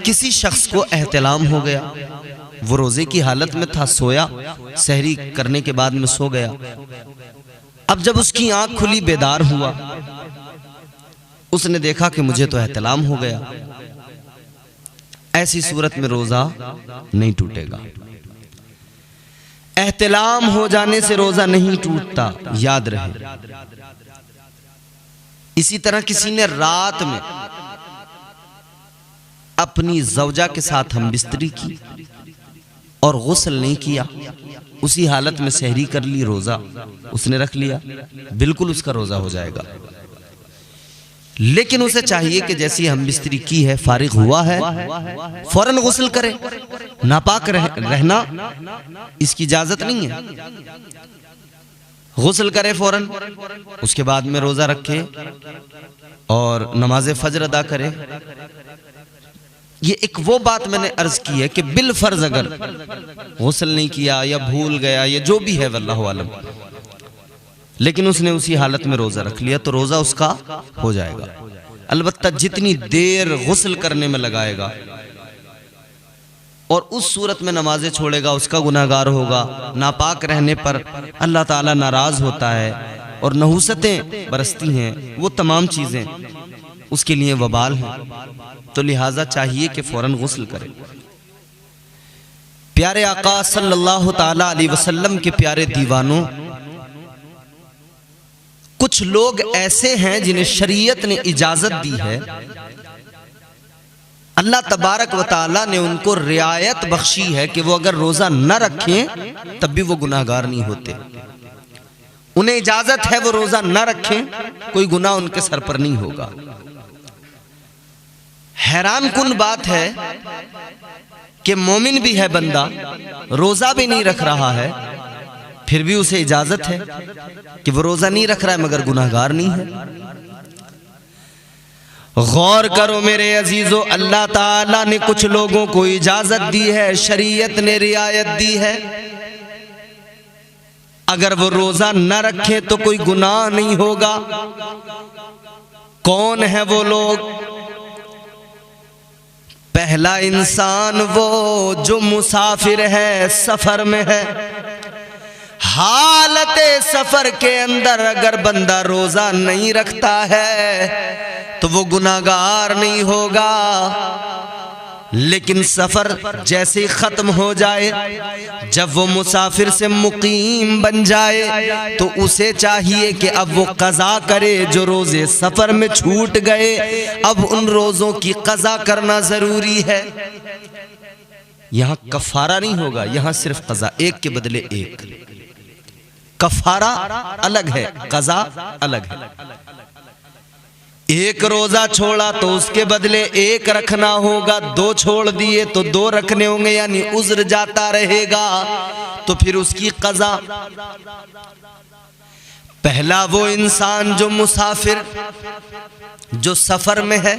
किसी शख्स को एहतिलाम हो गया, वो रोजे की हालत में था, सोया, सहरी करने के बाद में सो गया। अब जब उसकी आंख खुली, बेदार हुआ, उसने देखा कि मुझे तो एहतिलाम हो गया। ऐसी सूरत में रोजा नहीं टूटेगा। एहतिलाम हो जाने से रोजा नहीं टूटता, याद रहे। इसी तरह किसी ने रात में अपनी ज़ौजा के साथ हम बिस्तरी की और गुस्ल नहीं किया, उसी हालत में सहरी कर ली, रोजा उसने रख लिया, बिल्कुल उसका रोजा हो जाएगा। लेकिन उसे चाहिए कि जैसी हम बिस्तरी की है, फारिग हुआ है, फौरन गुस्ल करे। नापाक रहना इसकी इजाजत नहीं है। गुस्ल करे फौरन, उसके बाद में रोजा रखे और नमाज फजर अदा करे। ये एक वो बात मैंने अर्ज की है कि बिल फर्ज अगर गुस्ल नहीं किया या भूल गया या जो भी है वल्लाहु आलम, लेकिन उसने उसी हालत में रोजा रख लिया तो रोजा उसका हो जाएगा। अलबत्ता जितनी देर गुस्ल करने में लगाएगा और उस सूरत में नमाजें छोड़ेगा उसका गुनाहगार होगा। नापाक रहने पर अल्लाह ताला नाराज होता है और नहुसतें बरसती हैं, वो तमाम चीजें उसके लिए वबाल हैं। तो लिहाजा चाहिए कि फौरन गुस्ल करे। प्यारे आका सल्लल्लाहु ताला अलैहि वसल्लम के प्यारे दीवानों, कुछ लोग ऐसे हैं जिन्हें शरीयत ने इजाजत दी है, अल्लाह तबारक व ताला ने उनको रियायत बख्शी है कि वो अगर रोजा न रखें तब भी वो गुनाहगार नहीं होते। उन्हें इजाजत है वो रोजा न रखें, कोई गुनाह उनके सर पर नहीं होगा। हैरान कुन बात है कि मोमिन भी है बंदा, रोजा भी नहीं रख रहा है, फिर भी उसे इजाजत है कि वो रोजा नहीं रख रहा है मगर गुनाहगार नहीं है। गौर करो मेरे अजीजों, अल्लाह ताला ने कुछ लोगों को इजाजत दी है, शरीयत ने रियायत दी है, अगर वो रोजा न रखे तो कोई गुनाह नहीं होगा। कौन है वो लोग? पहला इंसान वो जो मुसाफिर है, सफर में है। हालत सफर के अंदर अगर बंदा रोजा नहीं रखता है तो वो गुनाहगार नहीं होगा, लेकिन सफर जैसे ही खत्म हो जाए, जब वो मुसाफिर से मुकीम बन जाए तो उसे चाहिए कि अब वो कज़ा करे जो रोजे सफर में छूट गए। अब उन रोजों की कज़ा करना जरूरी है। यहां कफारा नहीं होगा, यहां सिर्फ कज़ा, एक के बदले एक। कफारा अलग है, कज़ा अलग है। एक रोजा छोड़ा तो उसके बदले एक रखना होगा, दो छोड़ दिए तो दो रखने होंगे, यानी उज़्र जाता रहेगा तो फिर उसकी कज़ा। पहला वो इंसान जो मुसाफिर, जो सफर में है।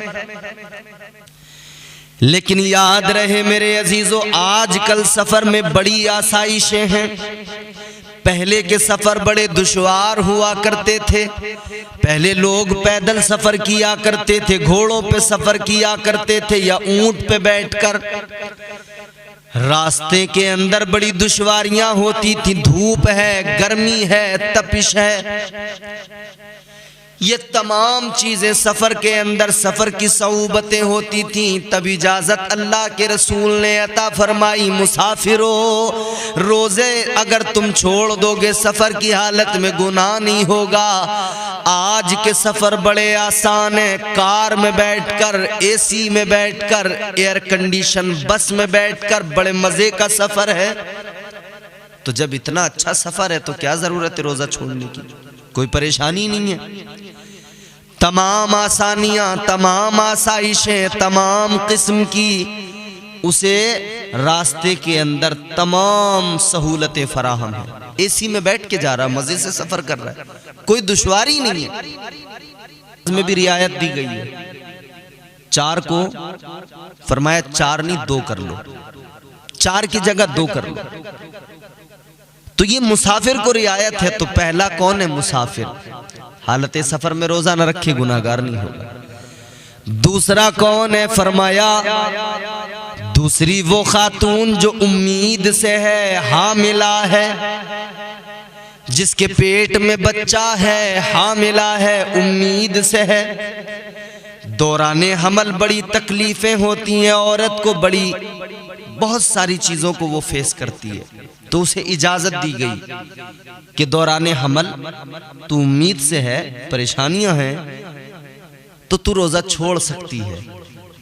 लेकिन याद रहे मेरे अजीजों, आजकल सफर में बड़ी आसाइशें हैं। पहले के सफर बड़े दुश्वार हुआ करते थे। पहले लोग पैदल सफर किया करते थे, घोड़ों पे सफर किया करते थे या ऊंट पे बैठकर। रास्ते के अंदर बड़ी दुश्वारियां होती थी, धूप है, गर्मी है, तपिश है। ये तमाम चीजें सफर के अंदर, सफर की सऊबतें होती थी। तब इजाजत अल्लाह के रसूल ने अता फरमाई, मुसाफिरो रोजे अगर तुम छोड़ दोगे सफर की हालत में गुनाह नहीं होगा। आज के सफर बड़े आसान है, कार में बैठकर, एसी में बैठकर, एयर कंडीशन बस में बैठकर बड़े मजे का सफर है। तो जब इतना अच्छा सफर है तो क्या जरूरत है रोजा छोड़ने की? कोई परेशानी नहीं है। तमाम आसानियां, तमाम आसाइशें, तमाम किस्म की उसे रास्ते के अंदर तमाम सहूलतें फराहम है। एसी में बैठ के जा रहा, मजे से सफर कर रहा है, कोई दुश्वारी नहीं है। इसमें भी रियायत दी गई है। 4 को फरमाया 4 नहीं 2 कर लो, 4 की जगह 2 कर लो। तो ये मुसाफिर को रियायत है। तो पहला कौन है? मुसाफिर। हालत सफर में रोजा न रखे गुनाहगार नहीं होगा। दूसरा कौन है? फरमाया दूसरी वो खातून जो उम्मीद से है, हामिला है, जिसके पेट में बच्चा है, हामिला है, उम्मीद से है। दौराने हमल बड़ी तकलीफें होती हैं, औरत को बड़ी बहुत सारी चीजों को वो फेस करती है, तो उसे इजाजत दी गई कि दौराने हमल तू उम्मीद से है, परेशानियां हैं, तो तू रोजा छोड़ सकती है।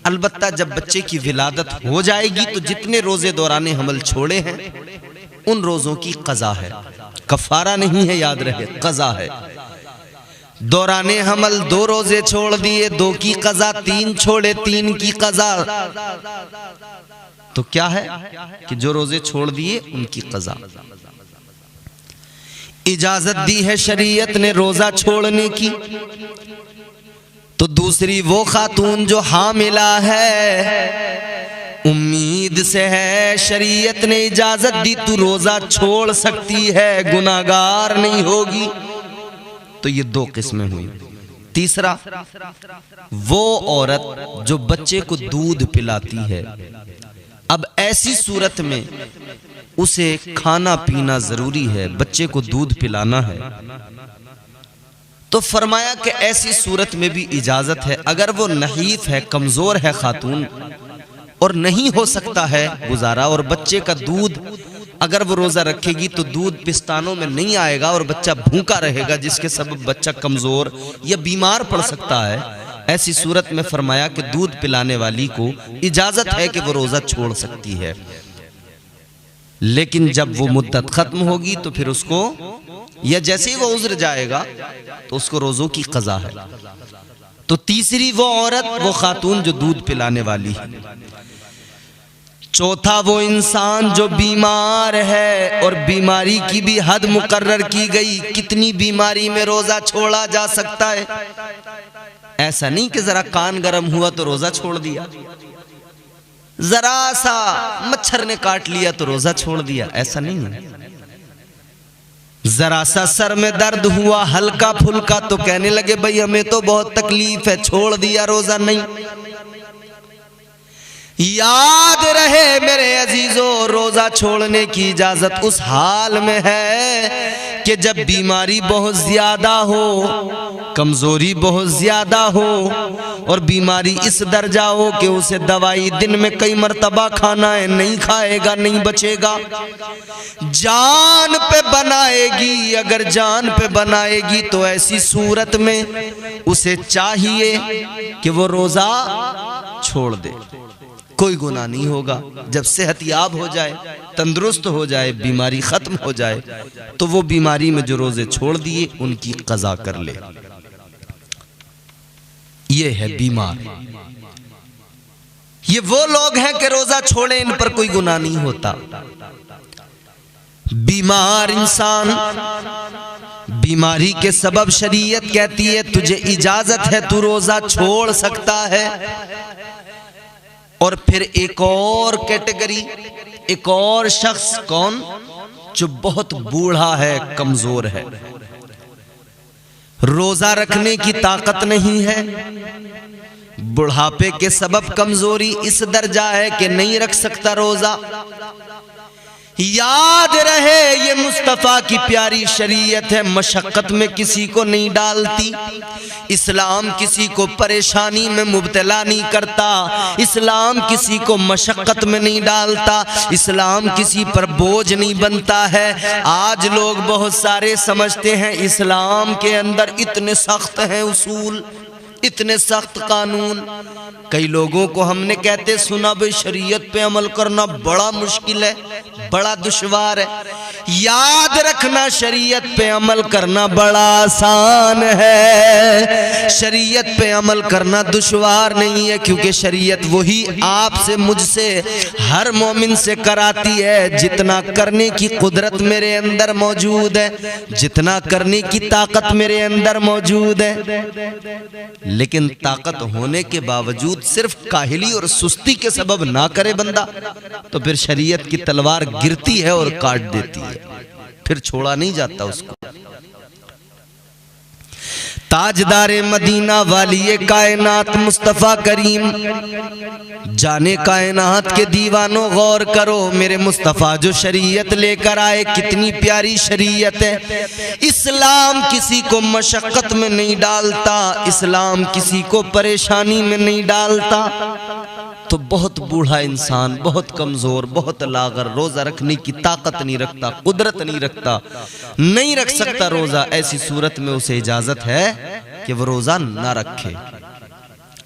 अलबत्ता जब बच्चे की विलादत हो जाएगी तो जितने रोजे दौराने हमल छोड़े हैं उन रोजों की कज़ा है, कफारा नहीं है, याद रहे, कज़ा है। दौराने हमल 2 रोजे छोड़ दिए, 2 की कज़ा, 3 छोड़े, 3 की कज़ा। तो क्या है कि जो रोजे छोड़ दिए उनकी कज़ा। इजाजत दी है शरीयत ने रोजा छोड़ने की। तो दूसरी वो खातून जो हामिला है, उम्मीद से है, शरीयत ने इजाजत दी तू रोजा छोड़ सकती है, गुनाहगार नहीं होगी। तो ये 2 किस्में हुई। तीसरा, वो औरत जो बच्चे को दूध पिलाती है, अब ऐसी सूरत में उसे खाना पीना जरूरी है, बच्चे को दूध पिलाना है, तो फरमाया कि ऐसी सूरत में भी इजाजत है। अगर वो नहीफ है, कमजोर है खातून, और नहीं हो सकता है गुजारा, और बच्चे का दूध अगर वो रोजा रखेगी तो दूध पिस्तानों में नहीं आएगा और बच्चा भूखा रहेगा, जिसके सबब बच्चा कमजोर या बीमार पड़ सकता है, ऐसी सूरत में फरमाया कि दूध पिलाने वाली को इजाजत है कि वो रोजा छोड़ सकती है। लेकिन जब वो मुद्दत खत्म होगी तो फिर उसको, या जैसे ही वो उज़्र जाएगा तो उसको रोजों की कज़ा है। तो तीसरी वो औरत, वो खातून जो दूध पिलाने वाली है। चौथा वो इंसान जो बीमार है और बीमारी की भी हद मुकर्रर की गई, कितनी बीमारी में रोजा छोड़ा जा सकता है। ऐसा नहीं कि जरा कान गर्म हुआ तो रोजा छोड़ दिया, जरा सा मच्छर ने काट लिया तो रोजा छोड़ दिया, ऐसा नहीं है। जरा सा सर में दर्द हुआ हल्का फुल्का तो कहने लगे भाई हमें तो बहुत तकलीफ है, छोड़ दिया रोजा, नहीं। याद रहे मेरे अजीजों, रोजा छोड़ने की इजाजत उस हाल में है कि जब बीमारी बहुत ज्यादा हो, कमजोरी बहुत ज्यादा हो, और बीमारी इस दर्जा हो कि उसे दवाई दिन में कई मर्तबा खाना है, नहीं खाएगा, नहीं बचेगा, जान पे बनाएगी। अगर जान पे बनाएगी तो ऐसी सूरत में उसे चाहिए कि वो रोजा छोड़ दे, कोई गुनाह नहीं होगा। जब सेहत याब हो जाए, तंदुरुस्त हो जाए, बीमारी खत्म हो जाए, तो वो बीमारी में जो रोजे छोड़ दिए उनकी कज़ा कर ले। ये है बीमार। ये वो लोग हैं कि रोजा छोड़े, इन पर कोई गुनाह नहीं होता। बीमार इंसान, बीमारी के सबब शरीयत कहती है तुझे इजाजत है, तू रोजा छोड़ सकता है। और फिर एक और कैटेगरी, एक और शख्स, कौन? जो बहुत बूढ़ा है, कमजोर है, रोजा रखने की ताकत नहीं है, बुढ़ापे के सबब कमजोरी इस दर्जा है कि नहीं रख सकता रोजा। याद रहे ये मुस्तफा की प्यारी शरीयत है, मशक्कत में किसी को नहीं डालती। इस्लाम किसी को परेशानी में मुब्तला नहीं करता, इस्लाम किसी को मशक्कत में नहीं डालता, इस्लाम किसी पर बोझ नहीं बनता है। आज लोग बहुत सारे समझते हैं इस्लाम के अंदर इतने सख्त हैं उसूल, इतने सख्त कानून। कई लोगों को हमने कहते सुना भाई शरीयत पे अमल करना बड़ा मुश्किल है, बड़ा दुश्वार है। याद रखना शरीयत पे अमल करना बड़ा आसान है, शरीयत पे अमल करना दुश्वार नहीं है, क्योंकि शरीयत वही आपसे, मुझसे, हर मोमिन से कराती है जितना करने की कुदरत मेरे अंदर मौजूद है, जितना करने की ताकत मेरे अंदर मौजूद है। लेकिन ताकत होने के बावजूद सिर्फ काहिली और सुस्ती के सबब ना करे बंदा, तो फिर शरीयत की तलवार गिरती है और काट देती है, फिर छोड़ा नहीं जाता उसको। ताजदारे मदीना वाली कायनात मुस्तफ़ा करीम, जाने कायनात के दीवानों गौर करो, मेरे मुस्तफ़ा जो शरीयत लेकर आए कितनी प्यारी शरीयत है। इस्लाम किसी को मशक्क़त में नहीं डालता, इस्लाम किसी को परेशानी में नहीं डालता। तो बहुत बूढ़ा इंसान, बहुत कमजोर, बहुत लागर, रोजा रखने की ताकत नहीं रखता, कुदरत नहीं रखता, नहीं रख सकता रोजा, ऐसी सूरत में उसे इजाजत है कि वो रोजा ना रखे।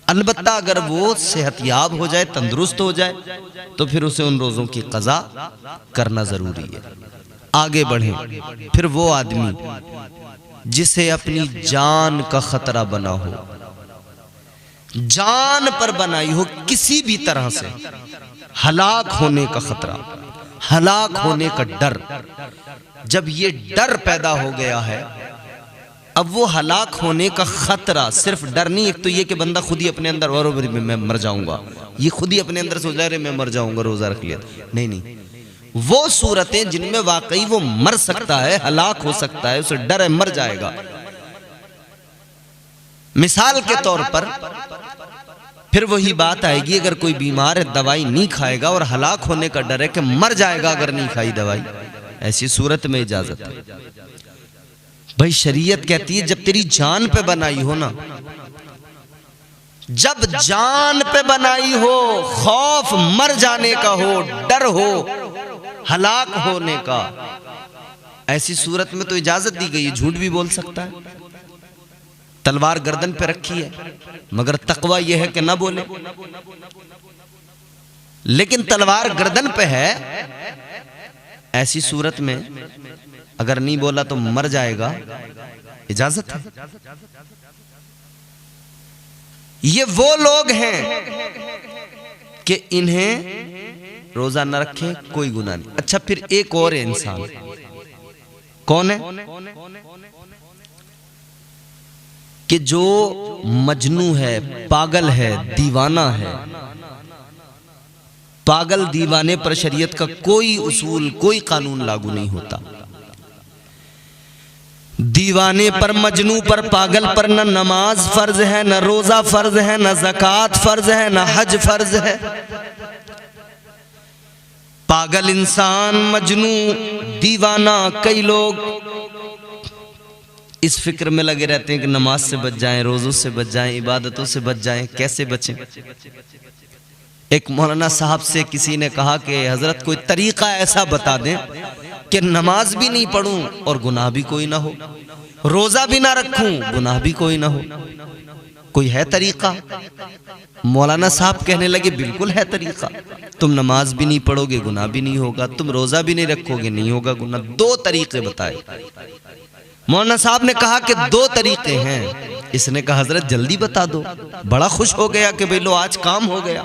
अलबत्ता अगर वो सेहतयाब हो जाए, तंदुरुस्त हो जाए, तो फिर उसे उन रोजों की कज़ा करना जरूरी है। आगे बढ़े। फिर वो आदमी जिसे अपनी जान का खतरा बना हो, जान पर बनाई हो, किसी भी तरह से हलाक होने का खतरा, हलाक होने का डर, जब ये डर पैदा हो गया है, अब वो हलाक होने का खतरा सिर्फ डर नहीं, एक तो ये कि बंदा खुद ही अपने अंदर और मैं मर जाऊंगा, ये खुद ही अपने अंदर सोच रहा है मैं मर जाऊंगा, रोजा रख लिया, नहीं, वो सूरतें जिनमें वाकई वो मर सकता है, हलाक हो सकता है, उसे डर है मर जाएगा। मिसाल के तौर पर फिर वही बात आएगी, अगर कोई बीमार है, दवाई नहीं खाएगा और हलाक होने का डर है कि मर जाएगा अगर नहीं खाई दवाई, ऐसी सूरत में इजाजत है। भाई शरीयत कहती है जब तेरी जान पे बनाई हो ना, जब जान पे बनाई हो, खौफ मर जाने का हो, डर हो हलाक होने का, ऐसी सूरत में तो इजाजत दी गई है। झूठ भी बोल सकता है, तलवार गर्दन पे रखी है, मगर तकवा यह है कि ना बोले, लेकिन तलवार गर्दन पे है, ऐसी सूरत में अगर नहीं बोला तो मर जाएगा, इजाजत है। ये वो लोग हैं कि इन्हें रोजा न रखे कोई गुनाह नहीं। अच्छा, फिर एक और इंसान कौन है कि जो मजनू है, पागल है, दीवाना है। पागल दीवाने पर शरीयत का कोई उसूल, कोई कानून लागू नहीं होता। दीवाने पर, मजनू पर, पागल पर न नमाज फर्ज है, न रोजा फर्ज है, न ज़कात फर्ज है, न हज फर्ज है। पागल इंसान, मजनू, दीवाना, कई लोग इस फिक्र में लगे रहते हैं कि नमाज से बच जाएं, रोजों से बच जाएं, इबादतों से बच जाएं। कैसे बचें? एक मौलाना साहब से किसी ने कहा कि हजरत कोई तरीका ऐसा बता दें कि नमाज भी नहीं पढ़ूं और गुनाह भी कोई ना हो, रोजा भी ना रखूं, गुनाह भी कोई ना हो, कोई है तरीका? मौलाना साहब कहने लगे बिल्कुल है तरीका। तुम नमाज भी नहीं पढ़ोगे, गुनाह भी नहीं होगा, तुम रोजा भी नहीं रखोगे, नहीं होगा गुनाह। दो तरीके बताए। मौलाना साहब ने कहा कि दो तरीके हैं। इसने कहा हजरत जल्दी बता दो। बड़ा खुश हो गया कि भाई लो आज काम हो गया,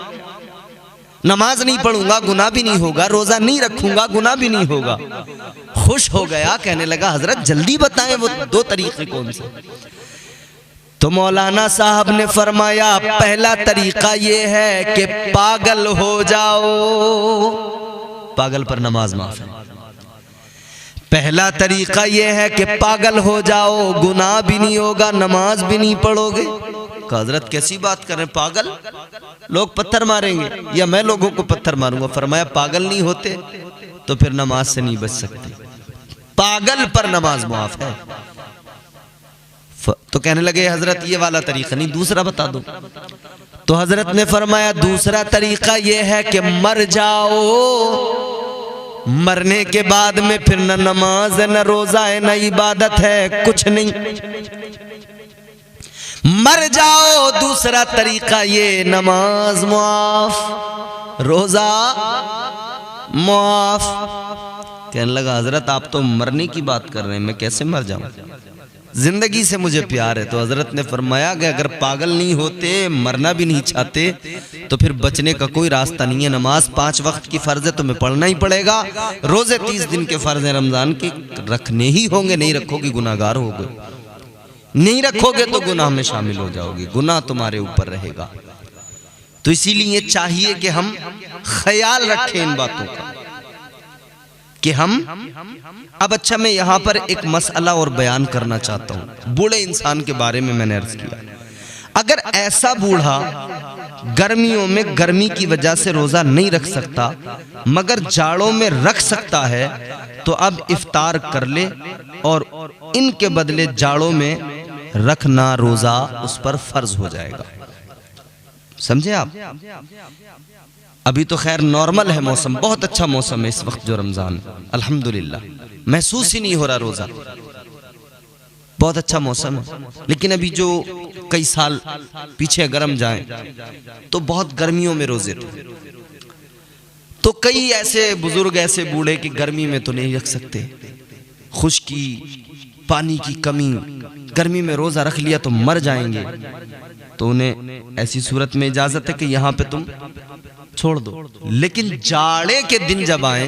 नमाज नहीं पढ़ूंगा, गुनाह भी नहीं होगा, रोजा नहीं रखूंगा, गुनाह भी नहीं होगा। खुश हो गया, कहने लगा हजरत जल्दी बताएं वो दो तरीके कौन से। तो मौलाना साहब ने फरमाया पहला तरीका ये है कि पागल हो जाओ। पागल पर नमाज माफ है। पहला तरीका यह है कि पागल हो जाओ, गुनाह भी नहीं होगा, नमाज भी नहीं पढ़ोगे। हजरत कैसी बात कर रहे हैं? पागल लोग पत्थर मारेंगे या मैं लोगों को पत्थर मारूंगा? फरमाया पागल नहीं होते तो फिर नमाज से नहीं बच सकते। पागल पर नमाज माफ है। तो कहने लगे हजरत ये वाला तरीका नहीं, दूसरा बता दो। तो हजरत ने फरमाया दूसरा तरीका यह है कि मर जाओ। मरने के बाद में फिर न नमाज है, न रोजा है, न इबादत है, कुछ नहीं, मर जाओ। दूसरा तरीका ये, नमाज मुआफ, रोजा मुआफ। कहने लगा हजरत आप तो मरने की बात कर रहे हैं, मैं कैसे मर जाऊं? जिंदगी से मुझे प्यार है। तो हजरत ने फरमाया कि अगर पागल नहीं होते, मरना भी नहीं चाहते, तो फिर बचने का कोई रास्ता नहीं है। नमाज 5 वक्त की फर्ज है, तुम्हें पढ़ना ही पड़ेगा। रोजे 30 दिन के फर्ज है, रमजान के रखने ही होंगे। नहीं रखोगे गुनाहगार होगे, नहीं रखोगे तो गुनाह में शामिल हो जाओगे, गुनाह तुम्हारे ऊपर रहेगा। तो इसीलिए चाहिए कि हम ख्याल रखें इन बातों का। कि हम अब अच्छा, मैं यहां पर एक मसला और बयान करना चाहता हूं। बूढ़े इंसान के बारे में मैंने अर्ज किया, अगर ऐसा बूढ़ा गर्मियों में गर्मी की वजह से रोजा नहीं रख सकता मगर जाड़ों में रख सकता है, तो अब इफ्तार कर ले और इनके बदले जाड़ों में रखना रोजा उस पर फर्ज हो जाएगा। समझे आप? अभी तो खैर नॉर्मल है मौसम, बहुत अच्छा मौसम है इस वक्त जो रमजान, अल्हम्दुलिल्लाह महसूस ही नहीं हो रहा रोजा, बहुत अच्छा मौसम है। लेकिन अभी जो कई साल पीछे अगर हम जाएं तो बहुत गर्मियों में रोजे थे, तो कई ऐसे बुजुर्ग ऐसे बूढ़े कि गर्मी में तो नहीं रख सकते, खुश्की, पानी की कमी, गर्मी में रोजा रख लिया तो मर जाएंगे, तो उन्हें ऐसी सूरत में इजाजत है कि यहाँ पे तुम छोड़ दो। लेकिन जाड़े के दिन जब आए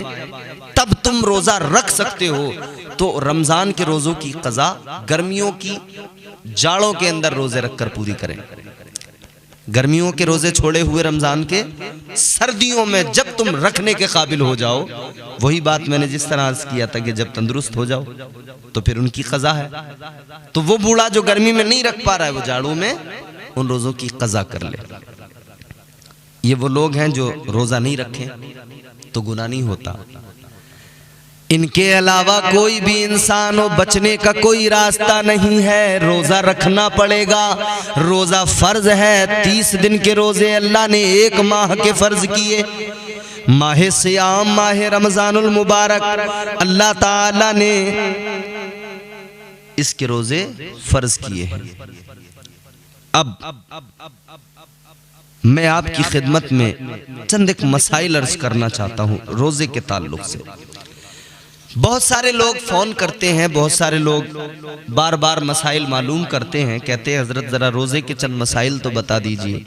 तब तुम रोजा रख सकते हो, तो रमजान के रोजों की कज़ा गर्मियों की जाड़ों के अंदर रोजे रखकर पूरी करें। गर्मियों के रोजे छोड़े हुए रमजान के सर्दियों में जब तुम रखने के काबिल हो जाओ, वही बात मैंने जिस तरह अर्ज किया था कि जब तंदुरुस्त हो जाओ तो फिर उनकी कज़ा है। तो वो बूढ़ा जो गर्मी में नहीं रख पा रहा है वो जाड़ों में उन रोजों की कज़ा कर ले। ये वो लोग हैं जो रोजा नहीं रखें तो गुनाह नहीं होता। इनके अलावा कोई भी इंसान हो, बचने का कोई रास्ता नहीं है, रोजा रखना पड़ेगा। रोजा फर्ज है। 30 दिन के रोजे अल्लाह ने 1 माह के फर्ज किए। माह सियाम, माह रमजानुल मुबारक, अल्लाह ताला ने इसके रोजे फर्ज किए हैं। अब मैं आपकी खिदमत में चंद एक मसाइल अर्ज करना चाहता हूं रोजे के ताल्लुक से। बहुत सारे लोग फोन करते हैं, बहुत सारे लोग बार बार मसाइल मालूम करते हैं, कहते हैं हजरत जरा रोजे के चंद मसाइल तो बता दीजिए।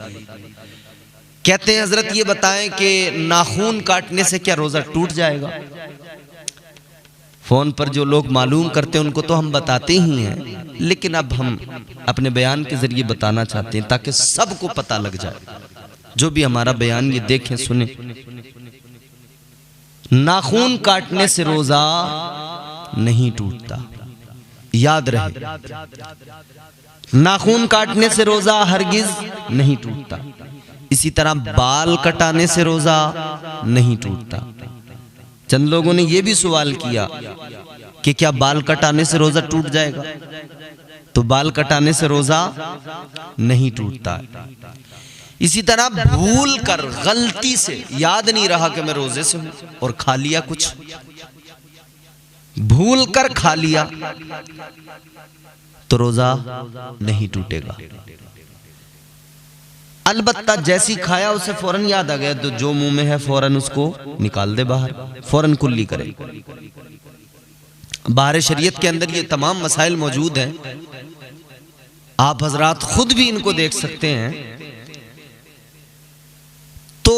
कहते हैं हजरत ये बताएं कि नाखून काटने से क्या रोजा टूट जाएगा। फोन पर जो लोग मालूम करते हैं उनको तो हम बताते ही हैं, लेकिन अब हम अपने बयान के जरिए बताना चाहते हैं ताकि सबको पता लग जाए, जो भी हमारा बयान ये देखें सुने। नाखून काटने से रोजा नहीं टूटता, याद रहे। नाखून काटने से रोजा हरगिज नहीं टूटता। इसी तरह बाल कटाने से रोजा नहीं टूटता। चंद लोगों ने यह भी सवाल किया कि क्या बाल कटाने से रोजा टूट जाएगा, तो बाल कटाने से रोजा नहीं टूटता। इसी तरह भूल कर, गलती से याद नहीं रहा कि मैं रोजे से हूं और खा लिया, कुछ भूल कर खा लिया तो रोजा नहीं टूटेगा। अलबत्ता जैसी खाया उसे फौरन याद आ गया तो जो मुंह में है फौरन उसको निकाल दे बाहर, फौरन कुल्ली करे। बाहर शरीयत के अंदर ये तमाम मसाइल मौजूद हैं, आप हजरात खुद भी इनको देख सकते हैं। तो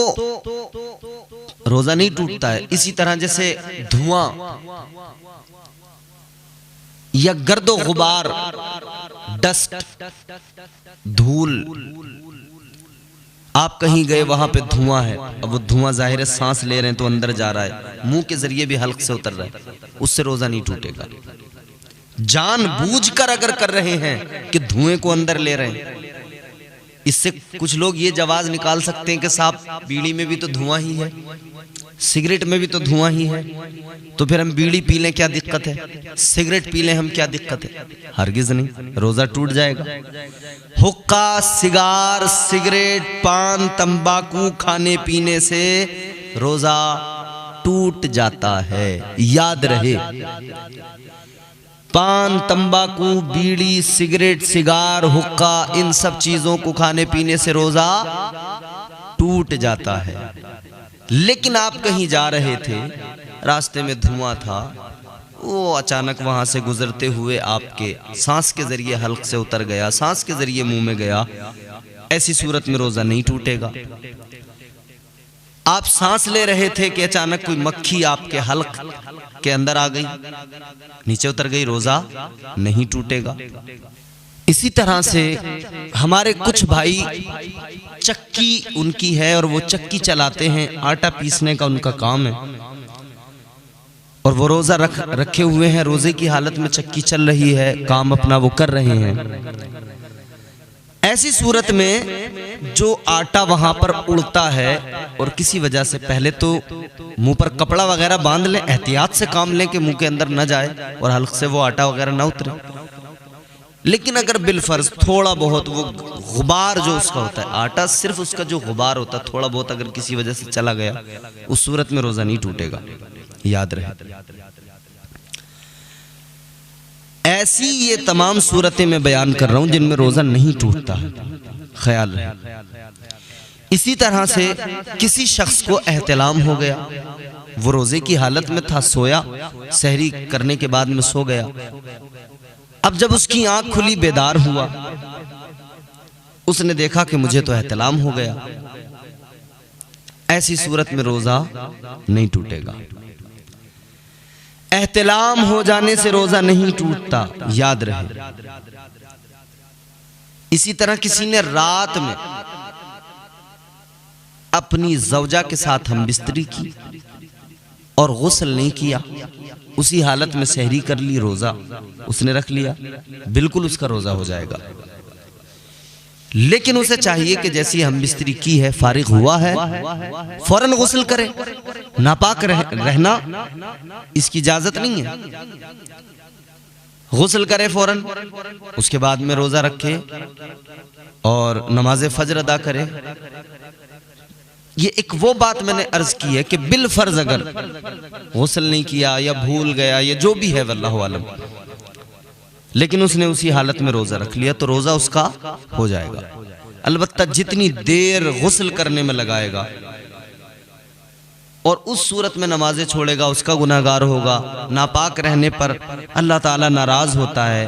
रोजा नहीं टूटता है। इसी तरह जैसे धुआं या गर्दो गुबार, डस्ट, धूल, आप कहीं गए वहां पे धुआं है, अब वो धुआं जाहिर है सांस ले रहे हैं तो अंदर जा रहा है, मुंह के जरिए भी हल्क से उतर रहा है, उससे रोजा नहीं टूटेगा। जानबूझकर अगर कर रहे हैं कि धुएं को अंदर ले रहे हैं, इससे कुछ लोग ये जवाब निकाल सकते हैं कि साहब बीड़ी में भी तो धुआं ही है, सिगरेट में भी तो धुआं ही है, तो फिर हम बीड़ी पी लें क्या दिक्कत है, सिगरेट पी लें हम क्या दिक्कत है। हरगिज नहीं, रोजा टूट जाएगा। हुक्का, सिगार, सिगरेट, पान, तंबाकू खाने पीने से रोजा टूट जाता है, याद रहे। पान, तंबाकू, बीड़ी, सिगरेट, सिगार, हुक्का, इन सब चीजों को खाने पीने से रोजा टूट जाता है। लेकिन आप कहीं जा रहे थे, रास्ते में धुआं था, वो अचानक वहां से गुजरते हुए आपके सांस के जरिए हल्क से उतर गया, सांस के जरिए मुंह में गया, ऐसी सूरत में रोजा नहीं टूटेगा। आप सांस ले रहे थे कि अचानक कोई मक्खी आपके हल्क के अंदर आ गई, नीचे उतर गई, रोजा नहीं टूटेगा। इसी तरह से हमारे कुछ भाई चक्की उनकी है और वो चक्की चलाते हैं, आटा पीसने का उनका काम है, और वो रोज़ा रखे हुए हैं, रोज़े की हालत में चक्की चल रही है, काम अपना वो कर रहे हैं। ऐसी सूरत में जो आटा वहां पर उड़ता है और किसी वजह से पहले तो मुंह पर कपड़ा वगैरह बांध लें, एहतियात से काम लें कि मुंह के अंदर न जाए और हल्क से वो आटा वगैरह ना उतरे। लेकिन अगर बिलफर्ज थोड़ा बहुत वो गुबार जो उसका होता है, आटा सिर्फ उसका जो गुबार होता है थोड़ा बहुत अगर किसी वजह से चला गया, उस सूरत में रोजा नहीं टूटेगा, याद रहे। ऐसी ये तमाम सूरतें मैं बयान कर रहा हूं जिनमें रोजा नहीं टूटता, ख्याल रहे। इसी तरह से किसी शख्स को एहतिलाम हो गया, वो रोजे की हालत में था, सोया, सहरी करने के बाद में सो गया। अब जब उसकी आंख खुली, बेदार हुआ, उसने देखा कि मुझे तो एहतिलाम हो गया। ऐसी सूरत में रोजा नहीं टूटेगा। एहतिलाम हो जाने से रोजा नहीं टूटता, याद रहे। इसी तरह किसी ने रात में अपनी ज़ौजा के साथ हम बिस्तरी की और गुस्ल नहीं किया, उसी हालत में सहरी कर ली, रोजा उसने रख लिया, बिल्कुल उसका रोजा हो जाएगा। लेकिन उसे चाहिए कि जैसी हम बिस्तरी की है, फारिग हुआ है, फौरन गुस्ल करे। नापाक रहना इसकी इजाजत नहीं है। गुस्ल करे फौरन, उसके बाद में रोजा रखे और नमाज फजर अदा करे। ये एक वो बात मैंने अर्ज की है कि बिल फर्ज अगर गुस्ल नहीं किया या भूल गया या जो भी है वल्लाहु आलम, लेकिन उसने उसी हालत में रोजा रख लिया तो रोजा उसका हो जाएगा। अलबत्ता जितनी देर गुस्ल करने में लगाएगा और उस सूरत में नमाजें छोड़ेगा उसका गुनाहगार होगा। नापाक रहने पर अल्लाह ताला नाराज होता है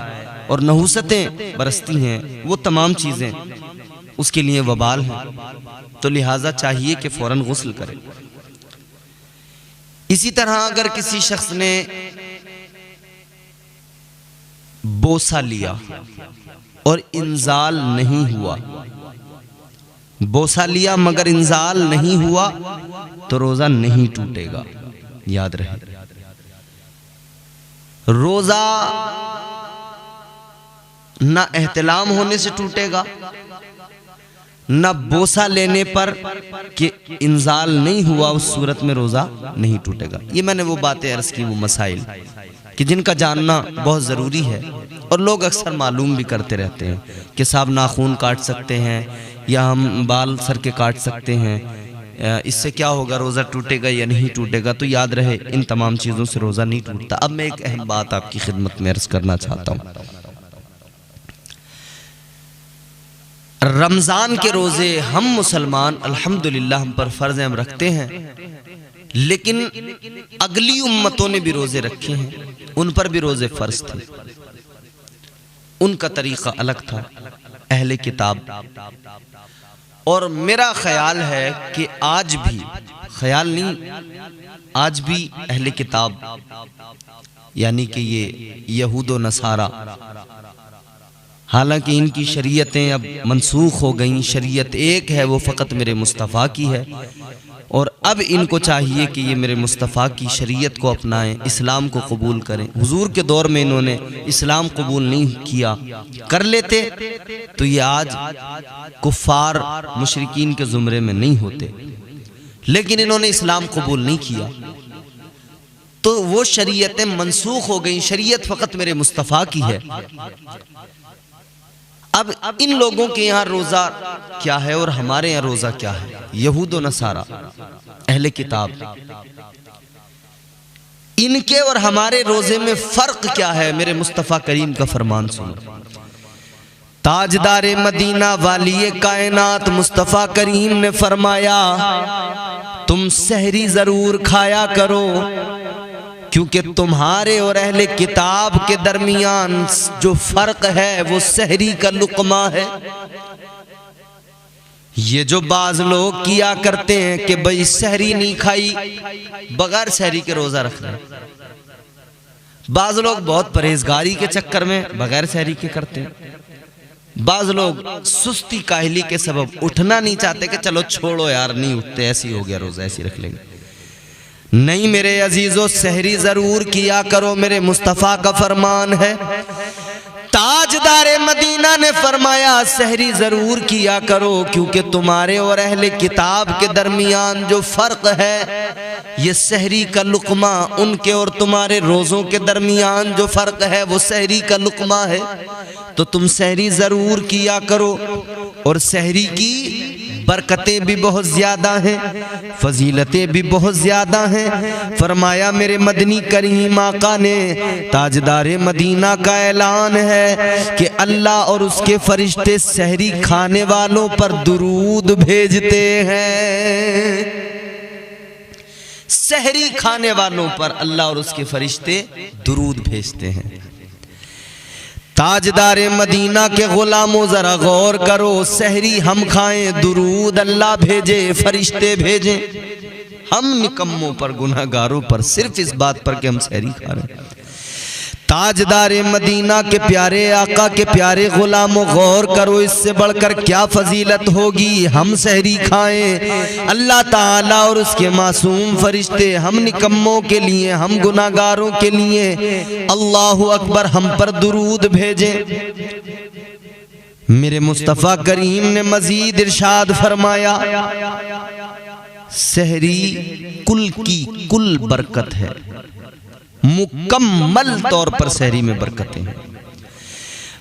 और नहुसतें बरसती हैं, वो तमाम चीजें उसके लिए वबाल हैं। तो लिहाजा चाहिए कि फौरन गुस्ल करे। इसी तरह अगर किसी शख्स ने बोसा लिया और इंजाल नहीं हुआ, बोसा लिया मगर इंजाल नहीं हुआ, तो रोजा नहीं टूटेगा, याद रहे। रोजा ना एहतिलाम होने से टूटेगा, न बोसा लेने पर कि इंजाल नहीं हुआ उस सूरत में रोजा नहीं टूटेगा। ये मैंने वो बातें अर्ज की, वो मसाइल कि जिनका जानना बहुत ज़रूरी है और लोग अक्सर मालूम भी करते रहते हैं कि साहब नाखून काट सकते हैं या हम बाल सर के काट सकते हैं, इससे क्या होगा, रोज़ा टूटेगा या नहीं टूटेगा। तो याद रहे इन तमाम चीज़ों से रोज़ा नहीं टूटता। अब मैं एक अहम बात आपकी खिदमत में अर्ज करना चाहता हूँ। रमज़ान के रोज़े हम मुसलमान अल्हम्दुलिल्लाह हम पर फ़र्ज़ हम रखते हैं, लेकिन अगली उम्मतों ने भी रोज़े रखे हैं, उन पर भी रोज़े फ़र्ज़ थे, उनका तरीक़ा अलग था, अहले किताब। और मेरा ख्याल है कि आज भी, ख्याल नहीं, आज भी अहले किताब यानी कि ये यहूद व नसारा, हालांकि इनकी शरीयतें अब मनसूख हो गई, शरीयत एक है, वो फ़कत मेरे मुस्तफ़ा की है। और अब इनको चाहिए कि ये मेरे मुस्तफ़ा की शरीयत को अपनाएं, इस्लाम को कबूल करें। हुजूर के दौर में इन्होंने इस्लाम कबूल नहीं किया, कर लेते तो ये आज कुफ़ार मुशरिकीन के ज़ुमरे में नहीं होते, लेकिन इन्होंने इस्लाम कबूल नहीं किया तो वो शरीयतें मनसूख हो गई। शरीयत फ़कत मेरे मुस्तफ़ा की है। अब इन लोगों के यहाँ रोज़ा क्या है और हमारे यहाँ रोज़ा क्या है, यहूद व नसारा अहले किताब, इनके और हमारे रोज़े में फ़र्क क्या है, मेरे मुस्तफ़ा करीम का फरमान सुनो। ताजदारे मदीना वाली कायनात मुस्तफ़ा करीम ने फरमाया, तुम सहरी ज़रूर खाया करो, क्योंकि तुम्हारे और अहले किताब के दरमियान जो फर्क है वो सहरी का लुक़मा है। ये जो बाज लोग किया करते हैं कि भाई सहरी नहीं खाई, बगैर सहरी के रोजा रख रहे हैं। बाज लोग बहुत परहेजगारी के चक्कर में बगैर सहरी के करते हैं। बाज लोग सुस्ती काहली के सबब उठना नहीं चाहते कि चलो छोड़ो यार नहीं उठते, ऐसी हो गया रोजा, ऐसी रख लेंगे। नहीं मेरे अजीजों, सहरी जरूर किया करो, मेरे मुस्तफ़ा का फरमान है। ताजदारे मदीना ने फरमाया सहरी जरूर किया करो, क्योंकि तुम्हारे और अहले किताब के दरमियान जो फर्क है ये सहरी का लुक़मा, उनके और तुम्हारे रोज़ों के दरमियान जो फर्क है वो सहरी का लुक़मा है। तो तुम सहरी जरूर किया करो। और सहरी की बरकतें भी बहुत ज़्यादा हैं, फजीलतें भी बहुत ज़्यादा हैं। फरमाया मेरे मदनी करीम आका ने, ताजदारे मदीना का ऐलान है कि अल्लाह और उसके फरिश्ते सहरी खाने वालों पर दुरूद भेजते हैं। सहरी खाने वालों पर अल्लाह और उसके फरिश्ते दुरूद भेजते हैं। ताजदारे मदीना के गुलामों जरा गौर करो, सहरी हम खाएं, दुरूद अल्लाह भेजे, फरिश्ते भेजे। हम निकम्मों पर, गुनाहगारों पर सिर्फ इस बात पर कि हम सहरी खा रहे हैं। ताजदारे मदीना के प्यारे आका के प्यारे गुलामों गौर करो, इससे बढ़कर क्या फजीलत होगी। हम सहरी खाएं, अल्लाह ताला और उसके मासूम फरिश्ते हम निकम्मों के लिए, हम गुनाहगारों के लिए अल्लाहु अकबर हम पर दुरूद भेजे। मेरे मुस्तफ़ा करीम ने मजीद इरशाद फरमाया, सहरी कुल की कुल बरकत है, मुकम्मल तौर पर सहरी में बरकतें हैं।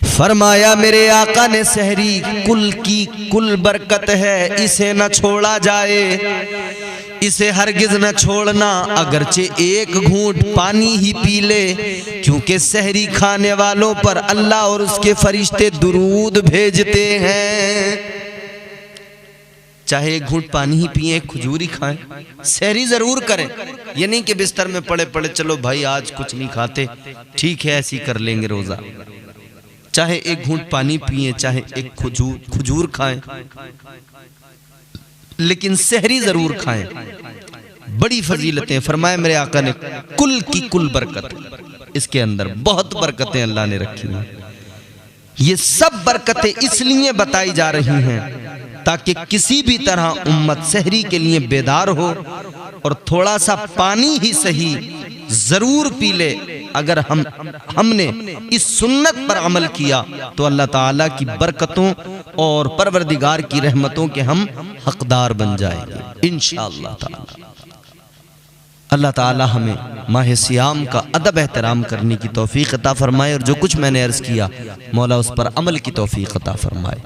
फरमाया मेरे आका ने सहरी कुल की कुल बरकत है, इसे न छोड़ा जाए, इसे हरगिज न छोड़ना, अगरचे एक घूंट पानी ही पी ले, क्योंकि सहरी खाने वालों पर अल्लाह और उसके फरिश्ते दुरूद भेजते हैं। चाहे एक घूंट पानी ही पिए, एक खजूर ही खाएं, सहरी जरूर करें। ये नहीं कि बिस्तर में पड़े पड़े चलो भाई आज कुछ नहीं खाते, ठीक है ऐसी कर लेंगे रोजा। चाहे एक घूंट पानी पिए, चाहे एक खजूर खाएं, लेकिन सहरी जरूर खाएं। बड़ी फजीलतें फरमाया मेरे आका ने, कुल की कुल बरकत, इसके अंदर बहुत बरकतें अल्लाह ने रखी हैं। ये सब बरकतें इसलिए बताई जा रही हैं ताकि किसी भी तरह उम्मत सहरी के लिए बेदार हो और थोड़ा सा पानी ही सही जरूर पी ले। अगर हमने इस सुन्नत पर अमल किया तो अल्लाह ताला की बरकतों और परवरदिगार की रहमतों के हम हकदार बन जाएंगे इंशाअल्लाह ताला। अल्लाह ताला हमें माह सियाम का अदब एहतराम करने की तौफीक अता फरमाए, और जो कुछ मैंने अर्ज किया मौला उस पर अमल की तौफीक अता फरमाए।